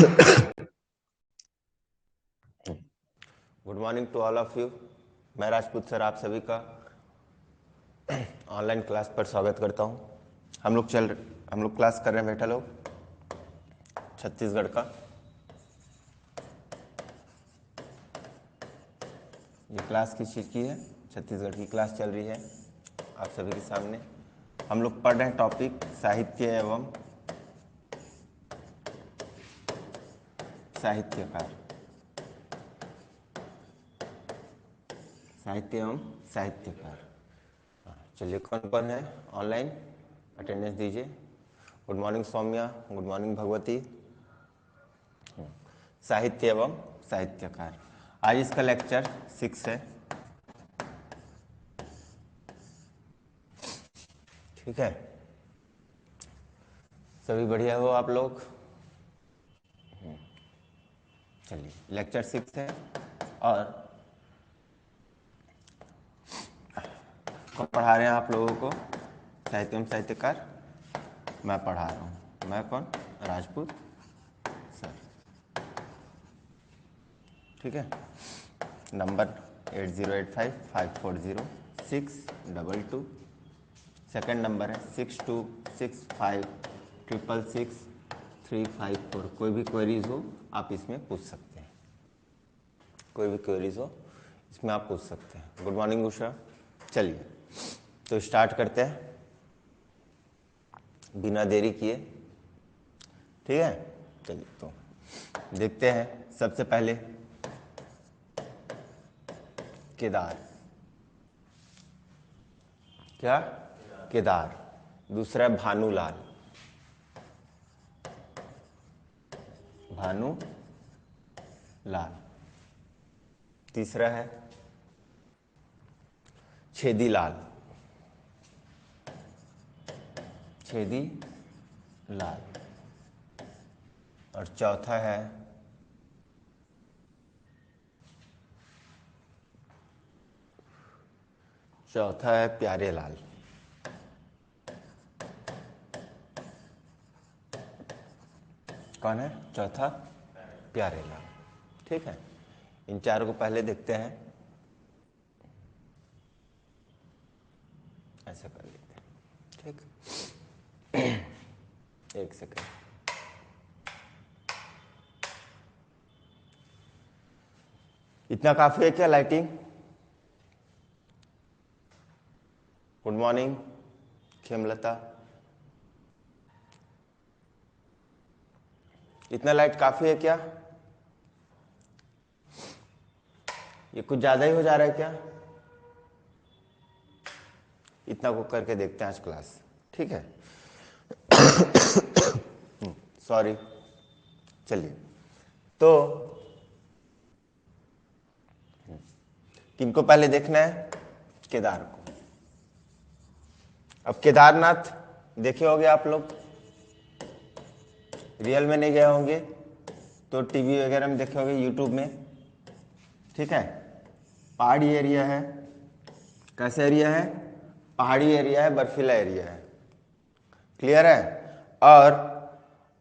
Good morning to all of you. मैं Rajput sir आप सभी का ऑनलाइन क्लास पर स्वागत करता हूं। हम लोग क्लास कर रहे हैं बेटा लोग छत्तीसगढ़ का। ये क्लास किस चीज़ की है? छत्तीसगढ़ की क्लास चल रही है आप सभी के सामने। हम लोग पढ़ रहे हैं टॉपिक साहित्य एवं साहित्यकार। चलिए कौन कौन है ऑनलाइन अटेंडेंस दीजिए। Good morning Soumya, good morning Bhagwati. साहित्य एवं साहित्यकार, आज इसका लेक्चर 6 है। ठीक है, सभी बढ़िया हो आप लोग? चलिए लेक्चर 6 है। और कौन पढ़ा रहे हैं आप लोगों को? साहित्य एवं साहित्यकार मैं पढ़ा रहा हूँ। मैं कौन? राजपूत सर। ठीक है, नंबर 8085540622। सेकंड नंबर है 6265666354। कोई भी क्वेरीज हो आप इसमें पूछ सकते हैं। कोई भी क्वेरीज हो इसमें आप पूछ सकते हैं। Good morning Usha. चलिए तो स्टार्ट करते हैं बिना देरी किए। ठीक है, चलिए तो देखते हैं। सबसे पहले केदार, क्या? केदार। दूसरा है भानुलाल, भानुलाल। तीसरा है छेदीलाल, छेदीलाल। और चौथा है प्यारेलाल। कौन है चौथा? प्यारेलाल। ठीक है, इन चारों को पहले देखते हैं। ऐसा कर लेते हैं, ठीक। एक सेकंड। इतना काफी है क्या लाइटिंग? Good morning Khemlata. इतना लाइट काफी है क्या? ये कुछ ज्यादा ही हो जा रहा है क्या? इतना को करके देखते हैं आज क्लास। ठीक है, सॉरी। चलिए तो किनको पहले देखना है? केदार को। अब केदारनाथ देखे होंगे आप लोग, रियल में नहीं गए होंगे तो टीवी वगैरह में देखे होंगे, यूट्यूब में। ठीक है, पहाड़ी एरिया है। कैसा एरिया है? पहाड़ी एरिया है, बर्फीला एरिया है। क्लियर है? और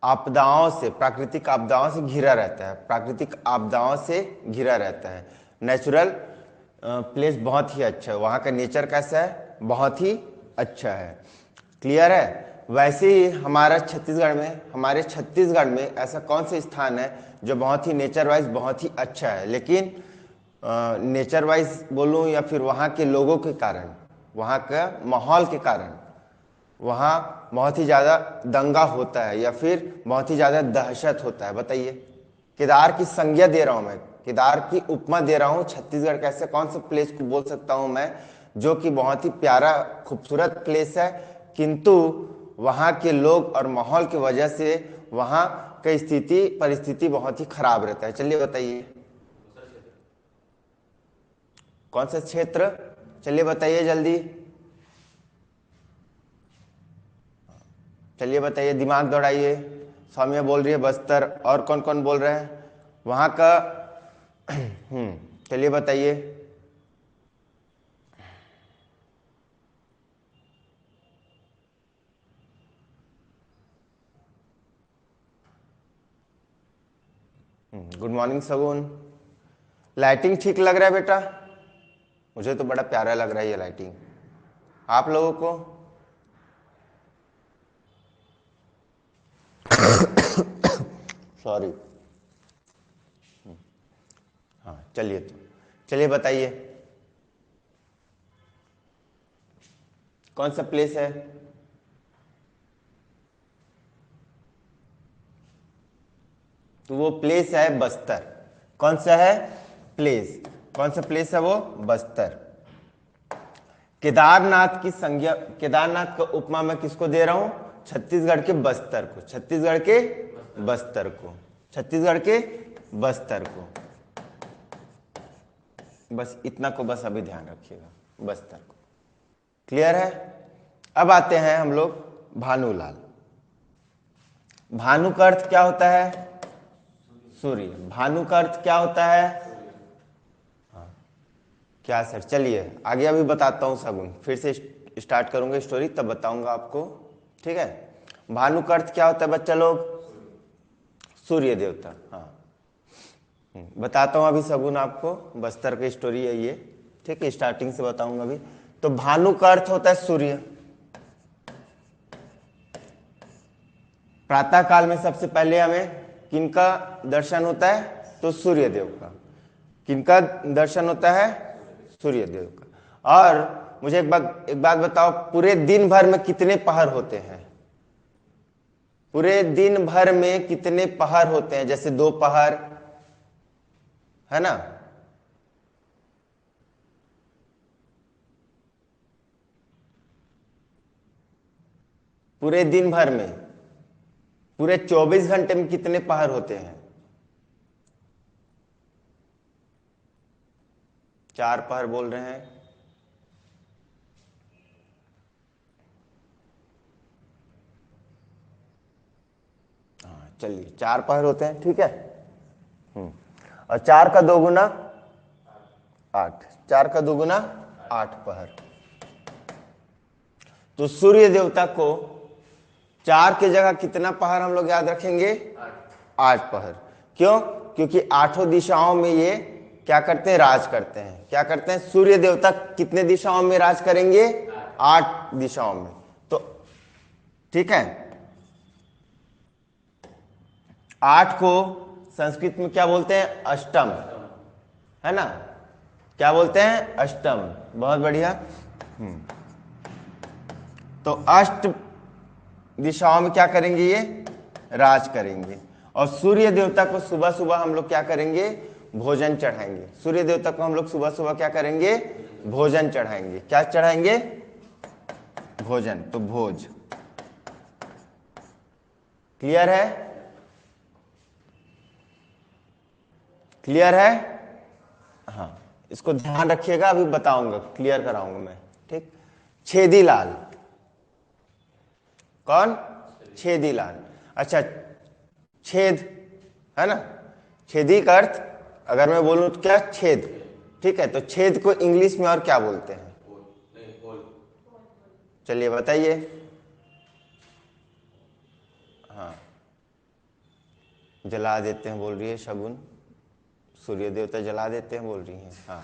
आपदाओं से, प्राकृतिक आपदाओं से घिरा रहता है। प्राकृतिक आपदाओं से घिरा रहता है। नेचुरल प्लेस बहुत ही अच्छा है। वहाँ का नेचर कैसा है? बहुत ही अच्छा है। क्लियर है? वैसे ही हमारे छत्तीसगढ़ में ऐसा कौन सा स्थान है जो बहुत ही नेचर वाइज बहुत ही अच्छा है? लेकिन नेचर वाइज बोलूँ या फिर वहाँ के लोगों के कारण, वहाँ का माहौल के कारण वहाँ बहुत ही ज़्यादा दंगा होता है या फिर बहुत ही ज़्यादा दहशत होता है। बताइए, केदार की संज्ञा दे रहा हूँ मैं, केदार की उपमा दे रहा हूँ। छत्तीसगढ़ कैसे कौन सा प्लेस को बोल सकता हूँ मैं जो कि बहुत ही प्यारा खूबसूरत प्लेस है, किंतु वहाँ के लोग और माहौल की वजह से वहाँ का परिस्थिति बहुत ही खराब रहता है। चलिए बताइए कौन सा क्षेत्र? चलिए बताइए जल्दी, चलिए बताइए, दिमाग दौड़ाइए। सौम्या बोल रही है बस्तर, और कौन कौन बोल रहे हैं वहाँ का? चलिए बताइए। गुड मॉर्निंग सगुन। लाइटिंग ठीक लग रहा है बेटा? मुझे तो बड़ा प्यारा लग रहा है ये लाइटिंग। आप लोगों को? सॉरी। हाँ चलिए, तो चलिए बताइए कौन सा प्लेस है? तो वो प्लेस है बस्तर। कौन सा है प्लेस? कौन सा प्लेस है वो? बस्तर। केदारनाथ की संज्ञा, केदारनाथ का उपमा मैं किसको दे रहा हूं? छत्तीसगढ़ के बस्तर को, छत्तीसगढ़ के बस्तर को, छत्तीसगढ़ के बस्तर को। बस इतना को बस अभी ध्यान रखिएगा, बस्तर को। क्लियर है? अब आते हैं हम लोग भानुलाल। भानु का अर्थ क्या होता है? सूर्य। भानु का अर्थ क्या होता है? हाँ। क्या सर? चलिए आगे अभी बताता हूं सगुन, फिर से स्टार्ट करूंगा स्टोरी, तब बताऊंगा आपको। ठीक है? भानु का अर्थ क्या होता है बच्चा लोग? सूर्य देवता। हाँ बताता हूं अभी सगुन आपको, बस्तर की स्टोरी है ये। ठीक है, स्टार्टिंग से बताऊंगा अभी। तो भानु का अर्थ होता है सूर्य। प्रातः काल में सबसे पहले हमें किनका दर्शन होता है? तो सूर्य देव का। किनका दर्शन होता है? सूर्य देव का। और मुझे एक बात बताओ, पूरे दिन भर में कितने पहर होते हैं? पूरे दिन भर में कितने पहर होते हैं? जैसे 2 पहर है ना, पूरे दिन भर में, पूरे 24 घंटे में कितने पहर होते हैं? 4 पहर बोल रहे हैं। हाँ चलिए, 4 पहर होते हैं। ठीक है। और 4 का 2 गुना 8, 4 का 2 गुना 8 पहर। तो सूर्य देवता को 4 की जगह कितना पहर हम लोग याद रखेंगे? 8 पहर। क्यों? क्योंकि 8 दिशाओं में ये क्या करते हैं? राज करते हैं। क्या करते हैं? सूर्य देवता कितने दिशाओं में राज करेंगे? 8 दिशाओं में। तो ठीक है, 8 को संस्कृत में क्या बोलते हैं? अष्टम, है ना? क्या बोलते हैं? अष्टम। बहुत बढ़िया। तो अष्ट दिशाओं में क्या करेंगे? ये राज करेंगे। और सूर्य देवता को सुबह सुबह हम लोग क्या करेंगे? भोजन चढ़ाएंगे। सूर्य देवता को हम लोग सुबह सुबह क्या करेंगे? भोजन चढ़ाएंगे। क्या चढ़ाएंगे? भोजन। तो भोज। क्लियर है? क्लियर है? हाँ, इसको ध्यान रखिएगा, अभी बताऊंगा, क्लियर कराऊंगा मैं। ठीक। छेदीलाल। कौन? छेदीलाल। अच्छा, छेद है ना, छेदी का अर्थ अगर मैं बोलूं तो क्या? छेद। ठीक है, तो छेद को इंग्लिश में और क्या बोलते हैं? चलिए बताइए। हाँ, जला देते हैं बोल रही है शगुन। सूर्य देवता जला देते हैं बोल रही है। हाँ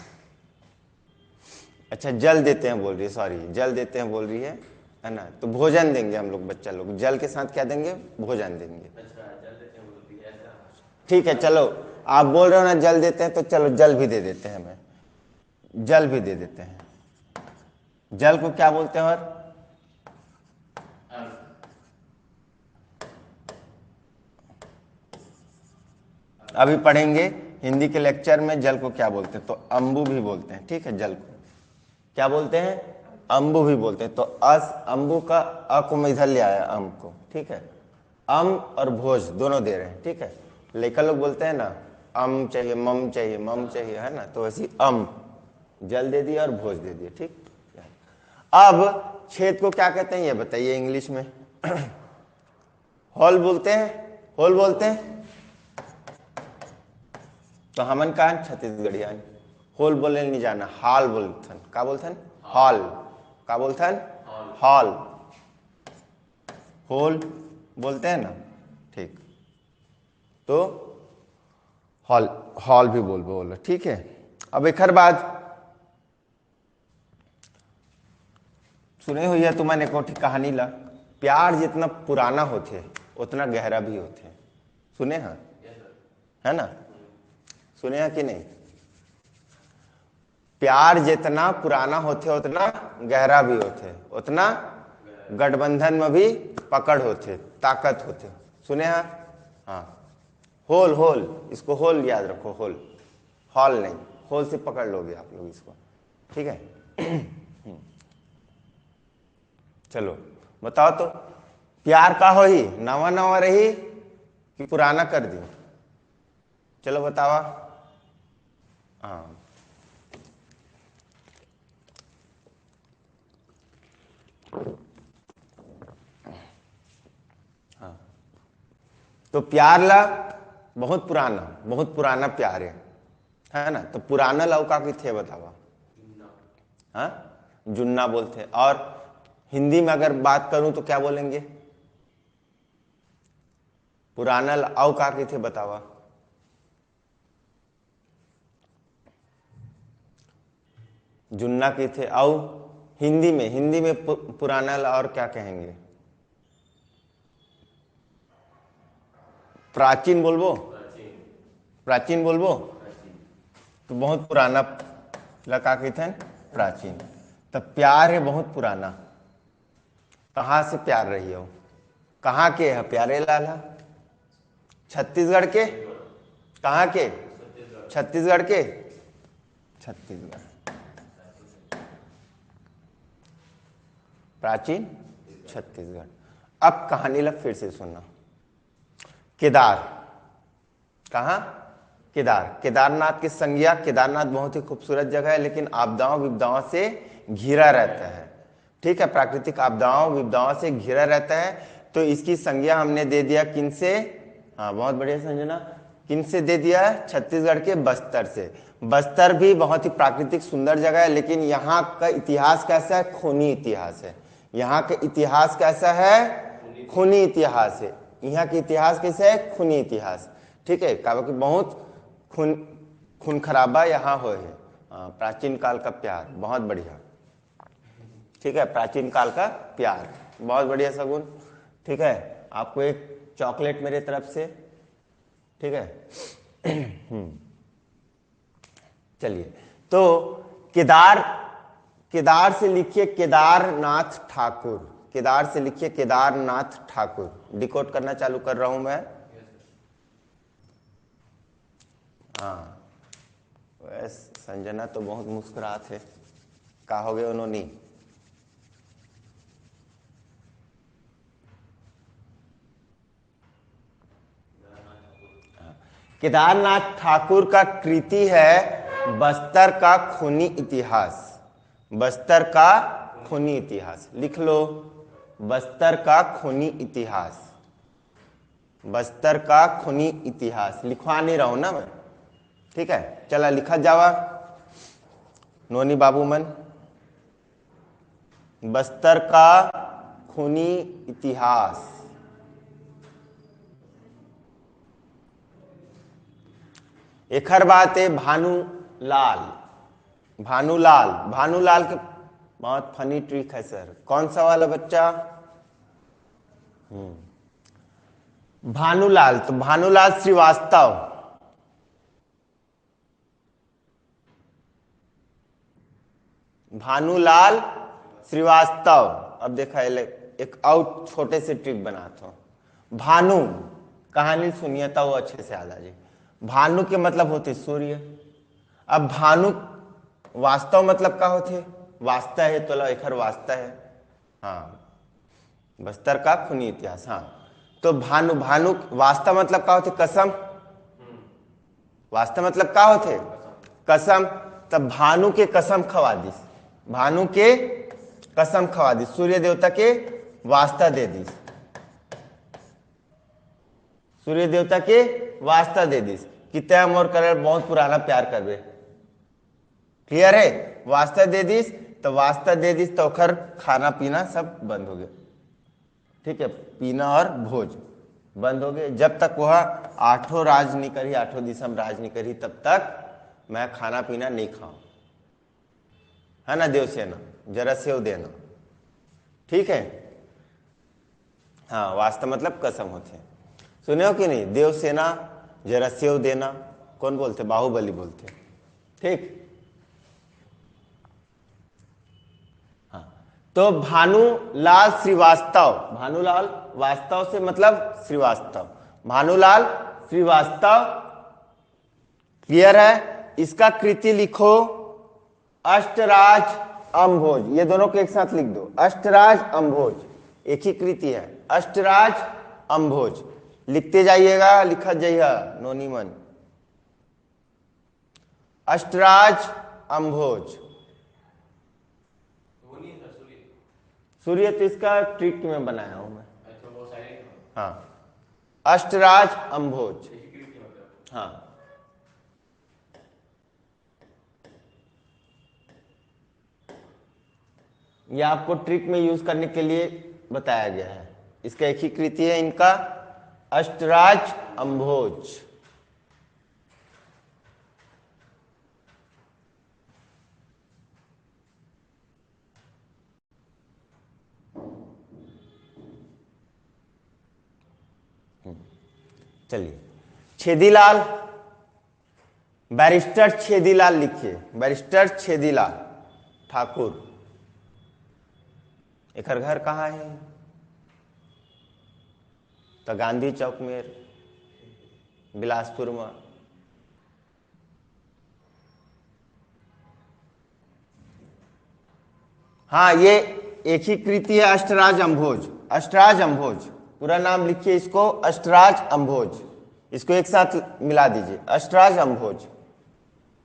अच्छा, जल देते हैं बोल रही है, सॉरी, जल देते हैं बोल रही है ना? तो भोजन देंगे हम लोग, बच्चा लोग जल के साथ क्या देंगे? भोजन देंगे। ठीक है, चलो आप बोल रहे हो ना जल देते हैं, तो चलो जल भी दे देते हैं, हमें जल भी दे देते हैं। जल को क्या बोलते हैं? और अभी पढ़ेंगे हिंदी के लेक्चर में जल को क्या बोलते हैं। तो अम्बु भी बोलते हैं। ठीक है, जल को क्या बोलते हैं? अम्बु भी बोलते हैं। तो अस अम्बु का अ को मैं इधर ले आया, अम को। ठीक है, अम और भोज दोनों दे रहे हैं। ठीक है, लेकर लोग बोलते हैं ना अम चाहिए, मम चाहिए, मम चाहिए, है ना? तो वैसे अम जल दे दिया और भोज दे दिया। ठीक। अब छेद को क्या कहते हैं ये बताइए इंग्लिश में? हॉल बोलते हैं। हॉल बोलते हैं। तो हमन का छत्तीसगढ़िया होल बोले नहीं जाना, हॉल बोलथन। का बोलथन? हॉल। का बोलथन? हॉल। होल बोलते हैं ना। ठीक। तो हॉल हॉल भी बोल ठीक है। अब एक बात सुने हुई है तुमने एक और कहानी ला, प्यार जितना पुराना होते उतना गहरा भी होते, सुने हैं है ना, सुने हैं कि नहीं? प्यार जितना पुराना होते उतना गहरा भी होते, उतना गठबंधन में भी पकड़ होते, ताकत होते, सुने हैं? हाँ, होल होल, इसको होल याद रखो, होल, हॉल नहीं, होल से पकड़ लोगे आप लोग इसको, ठीक है। चलो बताओ तो, प्यार का हो ही नवा नवा रही कि पुराना कर दी? चलो बतावा। हाँ, हाँ, तो प्यार ला बहुत पुराना प्यार है ना, तो पुराना लौका की थे बतावा? हाँ, जुन्ना बोलते। और हिंदी में अगर बात करूं तो क्या बोलेंगे? पुराना औ का की थे बतावा? जुन्ना की थे। औ हिंदी में पुराना और क्या कहेंगे? प्राचीन बोलबो, प्राचीन बोलबो, तो बहुत पुराना लगा के थे प्राचीन। तब प्यार है बहुत पुराना। कहाँ से प्यार रही हो, कहाँ के है प्यारे लाला? छत्तीसगढ़ के? कहाँ के? छत्तीसगढ़ के? छत्तीसगढ़ प्राचीन छत्तीसगढ़। अब कहानी लग फिर से सुनना। केदार, कहाँ? केदारनाथ की संज्ञा, केदारनाथ बहुत ही खूबसूरत जगह है, लेकिन आपदाओं विपदाओं से घिरा रहता है, ठीक है, प्राकृतिक आपदाओं विपदाओं से घिरा रहता है। तो इसकी संज्ञा हमने दे दिया किन से? हाँ, बहुत बढ़िया संजना, किन से दे दिया? छत्तीसगढ़ के बस्तर से। बस्तर भी बहुत ही प्राकृतिक सुंदर जगह है, लेकिन यहाँ का इतिहास कैसा है? खूनी इतिहास है। यहाँ का इतिहास कैसा है? खूनी इतिहास है। यहाँ का इतिहास कैसे है? खूनी इतिहास, ठीक है, क्योंकि बहुत खून खराबा यहाँ हो है। प्राचीन काल का प्यार, बहुत बढ़िया, ठीक है, प्राचीन काल का प्यार, बहुत बढ़िया सगुन, ठीक है। आपको एक चॉकलेट मेरे तरफ से, ठीक है। चलिए, तो केदार से लिखिए केदारनाथ ठाकुर, केदार से लिखिए केदारनाथ ठाकुर। डिकोड करना चालू कर रहा हूं मैं। हाँ, संजना तो बहुत मुस्कुरात है, का हो गए उन्होंने? केदारनाथ ठाकुर का कृति है बस्तर का खूनी इतिहास। बस्तर का खूनी इतिहास लिख लो, बस्तर का खूनी इतिहास, बस्तर का खूनी इतिहास। लिखवा नहीं रहा हूं ना मैं, ठीक है, चला लिखा जावा नोनी बाबू मन। बस्तर का खूनी इतिहास। एक हर बात है भानुलाल, भानुलाल के बहुत फनी ट्रिक है सर। कौन सा वाला बच्चा? भानुलाल, तो भानुलाल श्रीवास्तव, भानुलाल श्रीवास्तव। अब देखा एक और छोटे से ट्रिक बनाता हूं। भानु कहानी सुनिए तो वो अच्छे से याद आ जाए। भानु के मतलब होते सूर्य। अब भानु वास्तव मतलब क्या होते? वास्ता है, तो एक वास्ता है। हाँ, बस्तर का खूनी इतिहास। हाँ, तो भानु वास्ता मतलब क्या होते? कसम। वास्ता मतलब क्या होते? कसम। तब भानु के कसम खवा दी, भानु के कसम खवा दी, सूर्य देवता के वास्ता दे दी, सूर्य देवता के वास्ता दे दी कि तय मोर कर बहुत पुराना प्यार करबे। क्लियर है? वास्ता दे दिस तो वास्ता दे दिस तो खर खाना पीना सब बंद हो गया, ठीक है, पीना और भोज। बंद हो गए। जब तक वह आठों राज नहीं करी, आठों दिशा में राज नहीं करी, तब तक मैं खाना पीना नहीं खाऊं, है ना देवसेना, जरा सेव देना, ठीक है। हाँ, वास्तव मतलब कसम होते हैं, सुने हो कि नहीं, देवसेना जरा सेव देना, कौन बोलते, बाहुबली बोलते, ठीक। हाँ, तो भानुलाल श्रीवास्तव, भानुलाल वास्तव से मतलब श्रीवास्तव, भानुलाल श्रीवास्तव, क्लियर है। इसका कृति लिखो अष्टराज अम्भोज, ये दोनों को एक साथ लिख दो, अष्टराज अम्भोज, एक ही कृति है, अष्टराज अम्भोज, लिखते जाइएगा, लिखा जाइएगा, नोनी मन, अष्टराज अम्भोज। सूर्य तो इसका ट्रिक में बनाया हूं मैं, हाँ, अष्टराज अम्भोज, हाँ। ये आपको ट्रिक में यूज करने के लिए बताया गया है। इसका एक ही कृति है इनका, अष्टराज अम्भोज। चलिए, छेदीलाल, बैरिस्टर छेदीलाल लिखिए, बैरिस्टर छेदीलाल ठाकुर। एक घर कहाँ है, तो गांधी चौक में, बिलासपुर में। हाँ, ये एक ही कृति है, अष्टराज अम्भोज, अष्टराज अम्भोज, पूरा नाम लिखिए इसको, अष्टराज अम्भोज, इसको एक साथ मिला दीजिए, अष्टराज अम्भोज,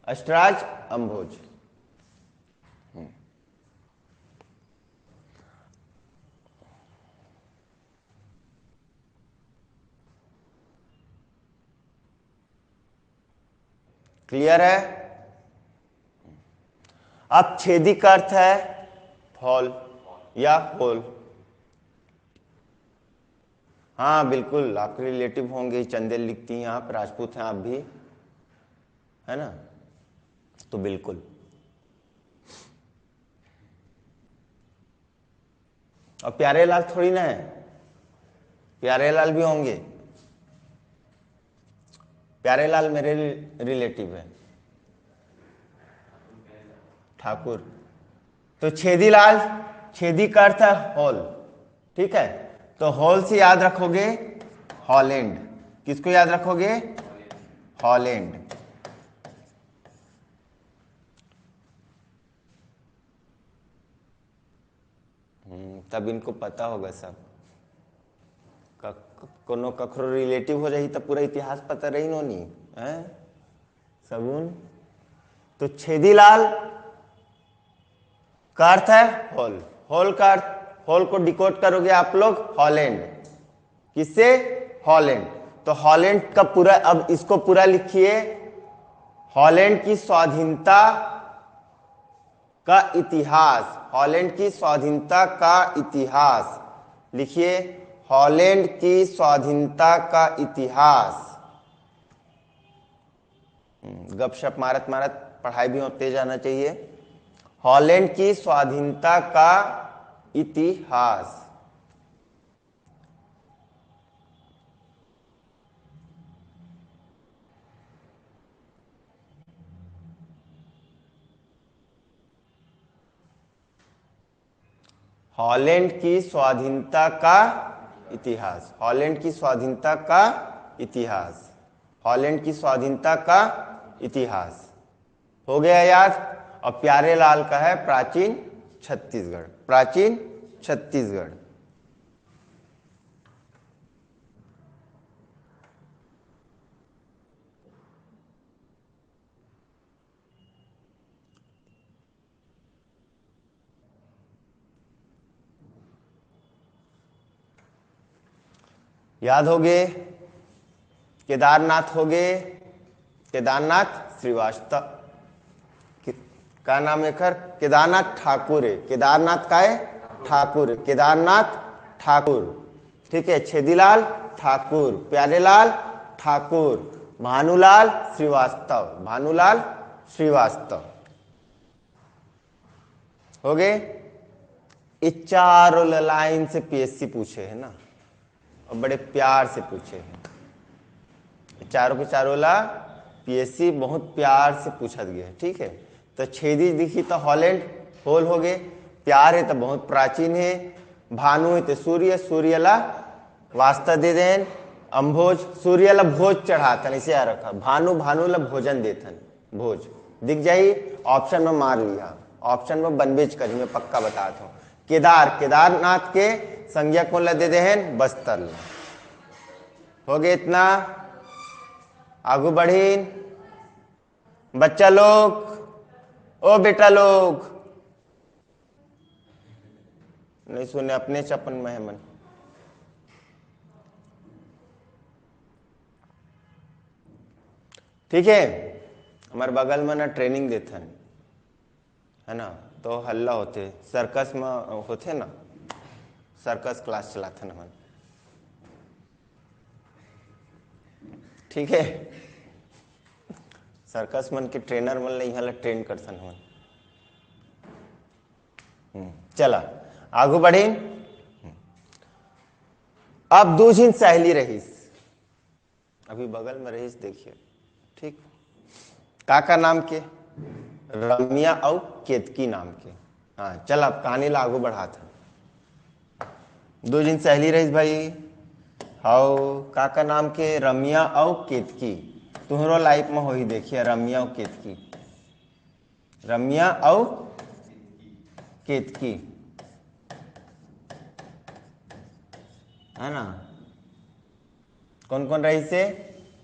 अष्टराज अम्भोज। क्लियर है। अब छेदी का अर्थ है हॉल या होल। हाँ बिल्कुल, आपके रिलेटिव होंगे, चंदेल लिखती हैं आप, राजपूत हैं आप भी, है ना, तो बिल्कुल। और प्यारे लाल थोड़ी ना है, प्यारे लाल भी होंगे, प्यारे लाल मेरे रिलेटिव है, ठाकुर। तो छेदीलाल, छेदी का अर्थ है हॉल, ठीक है। तो हॉल से याद रखोगे हॉलैंड, किसको याद रखोगे, हॉलैंड। तब इनको पता होगा सब, कोनो कखरो रिलेटिव हो जाही तब पूरा इतिहास पता रही नोनी है सगुन। तो छेदीलाल का अर्थ है हॉल, हॉल का अर्थ, हॉल को डिकोड करोगे आप लोग हॉलैंड, किससे, हॉलैंड। तो हॉलैंड का पूरा, अब इसको पूरा लिखिए, हॉलैंड की स्वाधीनता का इतिहास, हॉलैंड की स्वाधीनता का इतिहास लिखिए, हॉलैंड की स्वाधीनता का इतिहास। गपशप मारत मारत पढ़ाई भी होते जाना चाहिए। हॉलैंड की स्वाधीनता का इतिहास। हॉलैंड की स्वाधीनता का इतिहास, हॉलैंड की स्वाधीनता का इतिहास, हॉलैंड की स्वाधीनता का इतिहास हो गया याद। और प्यारे लाल का है प्राचीन छत्तीसगढ़, प्राचीन छत्तीसगढ़। याद हो गए, केदारनाथ हो गए, केदारनाथ श्रीवास्तव का नाम है, खर केदारनाथ ठाकुर है, केदारनाथ का है ठाकुर, केदारनाथ ठाकुर, ठीक है, छेदीलाल ठाकुर, प्यारेलाल ठाकुर, भानुलाल श्रीवास्तव, भानुलाल श्रीवास्तव। हो गए। ये चारों लाइन से पीएससी पूछे है ना, और बड़े प्यार से पूछे हैं। चारों के चारों ला पीएससी बहुत प्यार से पूछा गया है। ठीक है, तो छेदी दिखी तो हॉलैंड होल हो गए, प्यार है तो बहुत प्राचीन है, भानु है तो सूर्य, सूर्य ला वास्ता दे देन, अम्भोज, सूर्य ला भोज चढ़ाथन, इसे याद रखा, भानु भानु ला भोजन देथन, भोज दिख जाई। ऑप्शन में मार लिया, ऑप्शन में बनबेज करी, मैं पक्का बताता हूँ। केदार, केदारनाथ के संज्ञा कौन ला दे देहन, बस्तर ला। हो गए इतना, आगू बढ़ीन बच्चा लोग, ओ बेटा लोग, नहीं सुने अपने चपन में है मन। ठीक है, हमारे बगल में ना ट्रेनिंग देथन है ना, तो हल्ला होते, सर्कस में होते ना, सर्कस क्लास चलाथन हमन। ठीक है, सर्कस मन के ट्रेनर मन ले यहाँ ला ट्रेन करथन हमन। चला आगू बढ़ी। अब दूजिन सहेली रहीस, अभी बगल में रहीस, देखिए। ठीक, काका नाम के, रम्या और केतकी नाम के। हाँ चल, अब कहानी ला आगू बढ़ाता। दो जिन सहेली रहीस भाई, हाउ काका नाम के, रम्या और केतकी। तुम्हारो लाइफ में हो ही देखिए, रम्या और केतकी, रम्या और केतकी है ना। कौन कौन रही से,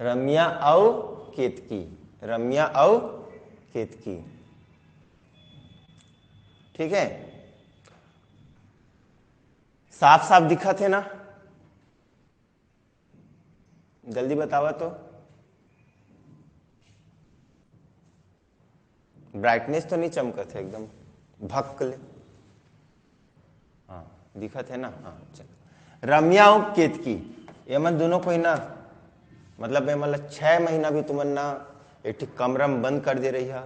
रम्या और केतकी, रम्या और केतकी। ठीक है, साफ साफ दिखा थे ना, जल्दी बतावा तो। ब्राइटनेस तो नहीं चमका थे एकदम भक्कले, हाँ दिखा थे ना। हाँ चल, रम्या और केतकी ये मन दोनों को ही ना, मतलब ये मतलब 6 महीना भी तुमन ना एक ठीक कमरा में बंद कर दे रही है।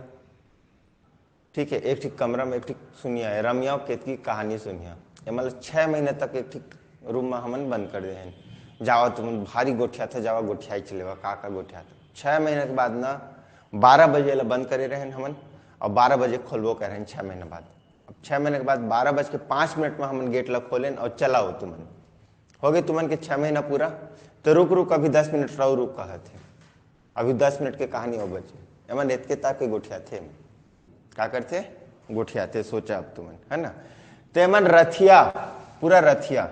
ठीक है, एक ठीक कमरा में एक ठीक सुनिया है, रम्या और केतकी कहानी सुनिया, ये मतलब 6 महीने तक एक ठीक रूम में हमन बंद कर दे हैं। जाओ तुम भारी गोठिया था, जाओ गोठिया ही चलेगा, का गोठिया था। 6 महीने के बाद ना 12 बजे ला बंद करे रहे हमन, और 12 बजे खोलबो कर रहे हैं 6 महीने बाद। अब 6 महीने के बाद 12:05 में हमन गेट ला खोलें और चलाओ तुमन। हो गए तुमन के 6 महीना पूरा, तो रुक रुक अभी 10 मिनट रहो, रुक कहा थे, अभी 10 मिनट के कहानी हो बचे। एमन एतके ताके गोठिया थे, क्या करते, गोठिया थे, सोचा अब तुमन है ना। तो एमन रथिया, पूरा रथिया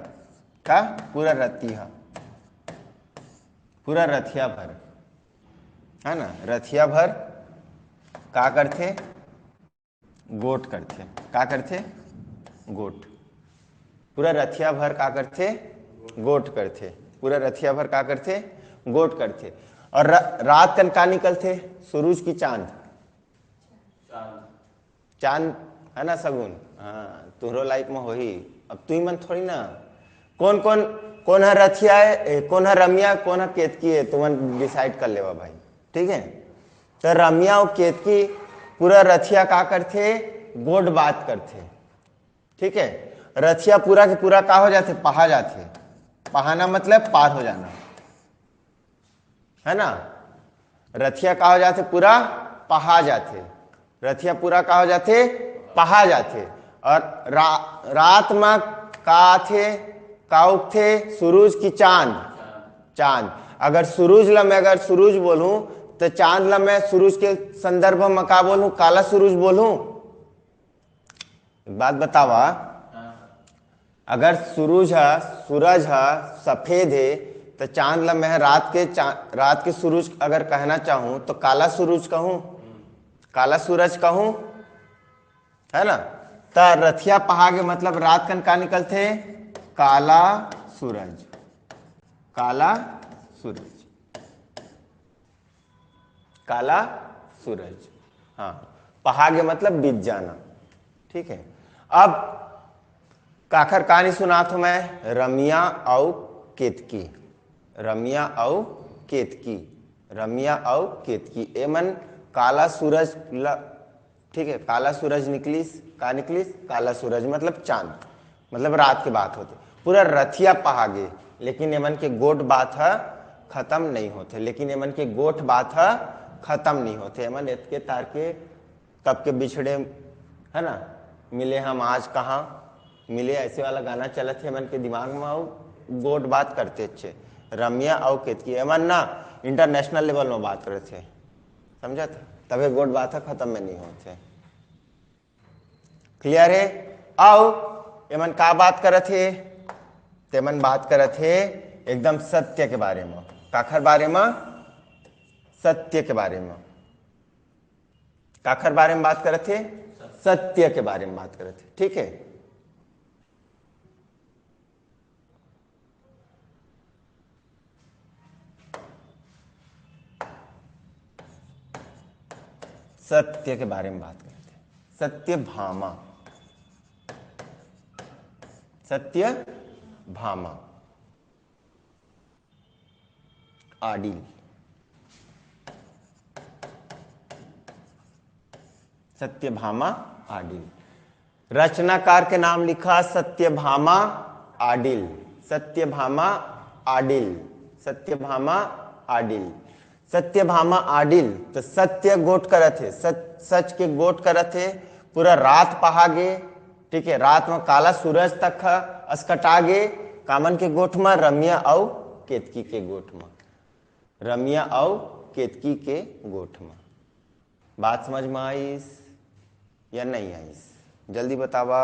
का, पूरा रतिया, पूरा रथिया भर है ना, रथिया भर का करते, गोट करते, का करते, गोट। पूरा रथिया भर का करते, गोट करते, पूरा रथिया भर का करते, गोट करते। और रात कन का निकलते, सूरज की चांद, चांद है ना सगुन। हाँ तुहरो लाइफ में हो ही, अब तू ही मन थोड़ी ना, कौन कौन कौन है रथिया है, कौन है रम्या, कौन है केतकी है, तुमन डिसाइड कर लेवा भाई। ठीक है, तो रम्या और केतकी पूरा रथिया का करते, गोट बात करते। ठीक है, रथिया पूरा के पूरा का हो जाते, पहा जाते, पहाना मतलब पार हो जाना है ना। रथिया का हो जाते, पूरा पहा जाते, रथिया पूरा का हो जाते, पहा जाते। और रात में का थे, काउक थे, सूरज की चांद, चांद। अगर सूरज ला मैं अगर सूरज बोलूं, तो चांद ला मैं सूरज के संदर्भ में का बोलूं, काला सूरज बोलूं। एक बात बतावा, अगर सूरज है सफेद है, तो चांद ला मैं रात के सूरज अगर कहना चाहूं तो काला सूरज कहूं, काला सूरज कहूं है ना। तो रथिया पहा के मतलब रात कन का निकलते, काला सूरज, काला सूरज, काला सूरज। हाँ पहा के मतलब बीत जाना। ठीक है, अब काखर कहानी सुना तो मैं, रम्या और केतकी, रमिया औ केतकी, रमिया औ केतकी। एमन काला सूरज ठीक है, काला सूरज निकलिस, का निकलिस? काला सूरज मतलब चांद, मतलब रात की बात होती। पूरा रथिया पहागे, लेकिन एमन के गोट बात है खत्म नहीं होते, लेकिन एमन के गोठ बात है खत्म नहीं होते। एमन इतके तार के कब के बिछड़े, है ना, मिले हम आज कहाँ मिले, ऐसे वाला गाना चलत है एमन के दिमाग में, और गोट बात करते अच्छे। रमिया और केतकी एमन ना इंटरनेशनल लेवल में बात करे थे, समझा था, तबे गोट बात है खत्म में नहीं होते। क्लियर है? आओ एमन का बात करे थे? तेमन बात करे थे एकदम सत्य के बारे में। काखर बारे में? सत्य के बारे में। काखर बारे में बात करे थे? सत्य के बारे में बात करे थे। ठीक है, सत्य के बारे में बात करते हैं। सत्यभामा, सत्यभामा, आडिल, सत्यभामा आडिल। रचनाकार के नाम लिखा सत्यभामा आडिल, सत्यभामा आडिल, सत्यभामा आडिल। सत्यभामा आडिल तो सत्य गोट करत है, सच के गोट करत है। पूरा रात पहागे, ठीक है, रात में काला सूरज तक अस्कटागे। कामन के गोठ में? रमिया औ केतकी के गोठ में, रमिया औ केतकी के गोठ में। बात समझ में आईस या नहीं आईस? जल्दी बतावा।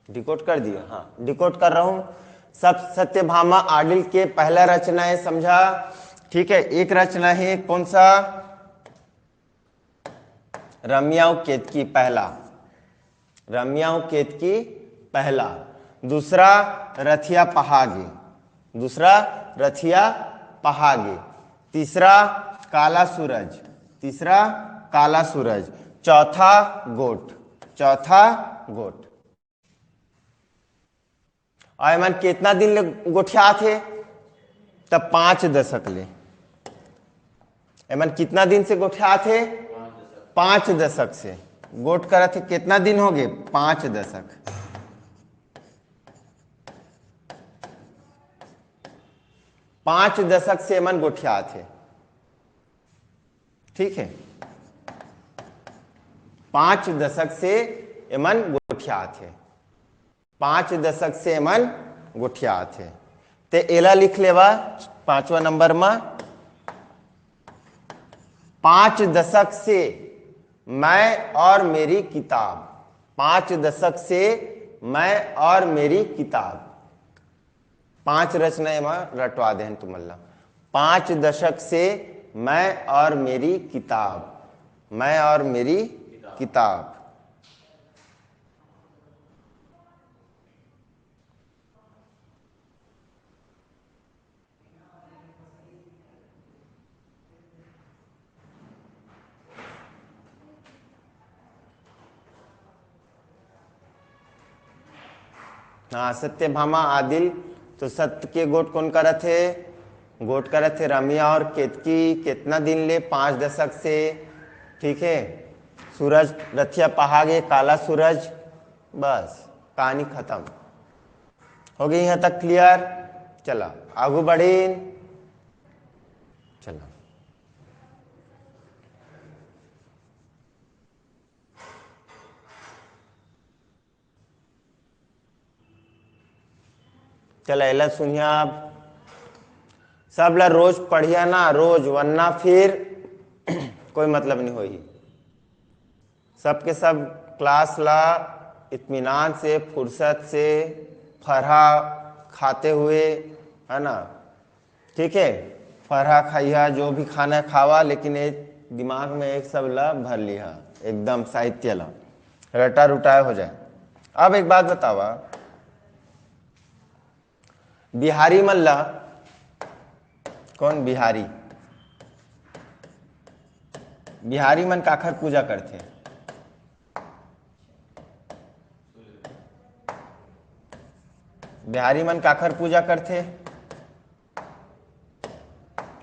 डिकोड कर दिया? हाँ, डिकोड कर रहा हूं। सब सत्यभामा आडिल के पहला रचना है, समझा? ठीक है, एक रचना है कौन सा? रमिया केतकी, पहला, रमिया केतकी पहला। दूसरा रथिया पहागे, दूसरा रथिया पहागे। तीसरा काला सूरज, तीसरा काला सूरज। चौथा गोट, चौथा गोट। और मन कितना दिन ले गोठिया थे? तब 5 दशक ले। एमन कितना दिन से गोठिया थे? 5 दशक से गोट करा थे। कितना दिन हो गए? 5 दशक। 5 दशक से एमन गोठिया थे। ठीक है, 5 दशक से एमन गोठिया थे, 5 दशक से एमन गोठिया थे। ते एला लिख लेवा 5वां नंबर में। 5 दशक से मैं और मेरी किताब, 5 दशक से मैं और मेरी किताब। 5 रचना में रटवा दे तुमल्ला। 5 दशक से मैं और मेरी किताब, मैं और मेरी किताब। हाँ, सत्यभामा आदिल तो सत्य के गोट कौन करे थे? गोट करे थे रमिया और केतकी। कितना दिन ले? 5 दशक से। ठीक है, सूरज रथिया पहागे, काला सूरज। बस कहानी खत्म हो गई। यहाँ तक क्लियर? चला आगू बढ़ीन। चला चला एला सुनिया। आप सब ला रोज पढ़िया ना, रोज, वरना फिर कोई मतलब नहीं होगी। सबके सब क्लास ला इत्मीनान से, फुर्सत से, फरहा खाते हुए, है ना, ठीक है, फरहा खाइया, जो भी खाना खावा, लेकिन ये दिमाग में एक सब ला भर लिया, एकदम साहित्य ला रटा रुटाया हो जाए। अब एक बात बतावा, बिहारी मन ला, कौन बिहारी, बिहारी मन काखर पूजा करथे? बिहारी मन काखर पूजा करथे?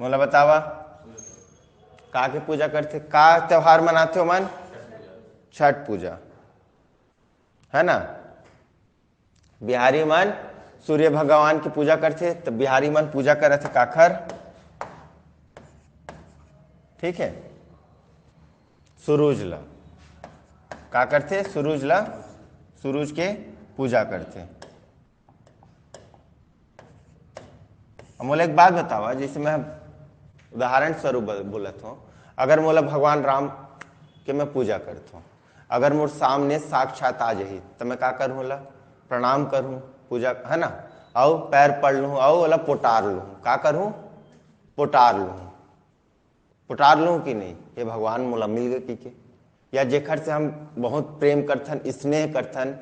मोला बतावा, का के पूजा करथे? का त्योहार मनाथे मन? छठ पूजा, है ना। बिहारी मन सूर्य भगवान की पूजा करथे, तो बिहारी मन पूजा करत थे काखर? ठीक है, सूरज ला। का करथे? सूरज ला, सूरज के पूजा करथे। मोला एक बात बतावा, जैसे मैं उदाहरण स्वरूप बोलत हूँ, अगर मोला भगवान राम के मैं पूजा करता हूँ, अगर मोर सामने साक्षात आ जाही तो मैं का करूँ? ला प्रणाम करूँ, पूजा, है ना, और पैर पड़ लूँ और ओला पोटार लूँ। का करूँ? पोटार लूँ। पोटार लूँ कि नहीं, ये भगवान मोला मिल गए की के, या जेखर से हम बहुत प्रेम करथन, स्नेह करथन,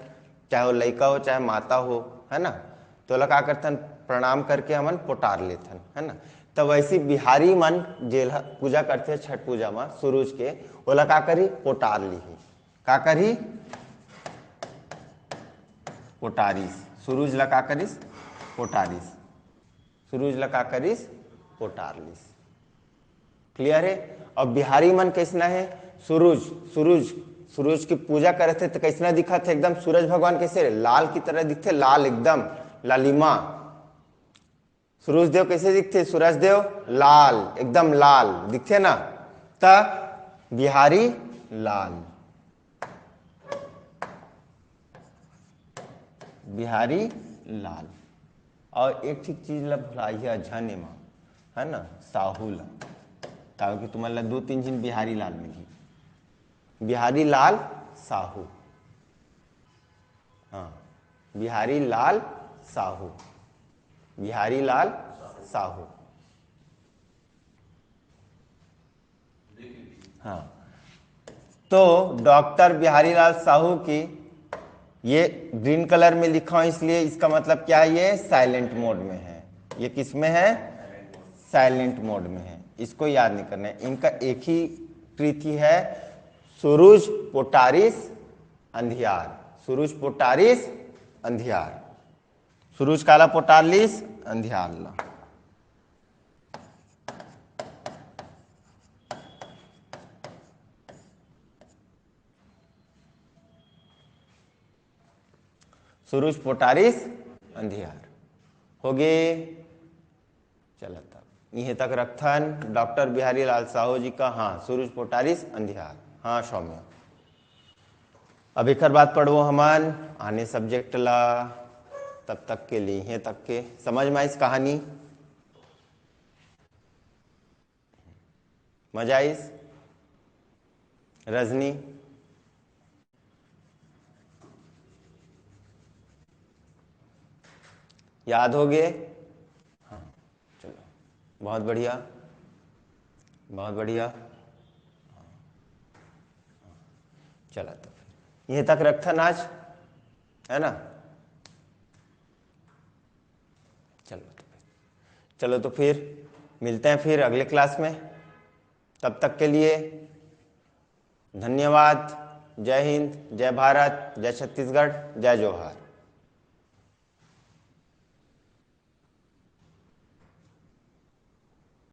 चाहे वो लड़का हो चाहे माता हो, है ना, तो ओला का करथन? प्रणाम करके हमन पोटार लेथन, है ना। तो वैसी बिहारी मन जेला पूजा करते छठ पूजा में सूरज के, ओला का करी? पोटार लीही। का करी? पोटारिस। सूरज ला का करिस? पोटारिस। सूरज ला का करिस? पोटारलिस। क्लियर है? और बिहारी मन कैसना है? सूरज, सूरज, सूरज की पूजा करे थे तो कैसना दिखा थे? एकदम सूरज भगवान कैसे? लाल की तरह दिखते, लाल, एकदम लालिमा। सूरज देव कैसे दिखते? सूरज देव लाल, एकदम लाल दिखते ना। त बिहारी लाल, बिहारी लाल। और एक ठीक चीज ला भुलाइया झन एमा, है ना, साहू ला, ताकि तुम्हारा 2-3 दिन बिहारी लाल मिली। बिहारी लाल साहू, हाँ, बिहारी लाल साहू, बिहारी लाल साहू, हाँ। तो डॉक्टर बिहारी लाल साहू की, ये ग्रीन कलर में लिखा हूं इसलिए इसका मतलब क्या है? ये साइलेंट मोड में है। ये किस में है? साइलेंट मोड में है। इसको याद नहीं करना है। इनका एक ही कृति है, सूरज पोटारिस अंधियार। सूरज पोटारिस अंधियार। सूरज काला पोटारलिस अंधियार ला। सूरज पोटारिस अंधियार हो गए। चला तब यहीं तक रखथन डॉक्टर बिहारी लाल साहू जी का। हाँ, सूरज पोटारिस अंधियार। हाँ सौम्य, अब एक बात पढ़ो हमन आने सब्जेक्ट ला। तब तक के लिए यहीं तक के समझ में आइस कहानी? मजा आइस? रजनी, याद हो गए? हाँ चलो, बहुत बढ़िया, बहुत बढ़िया। चला तो फिर यहीं तक रखथन आज, है ना। चलो तो फिर मिलते हैं फिर अगले क्लास में। तब तक के लिए धन्यवाद। जय हिंद, जय भारत, जय छत्तीसगढ़, जय जोहार।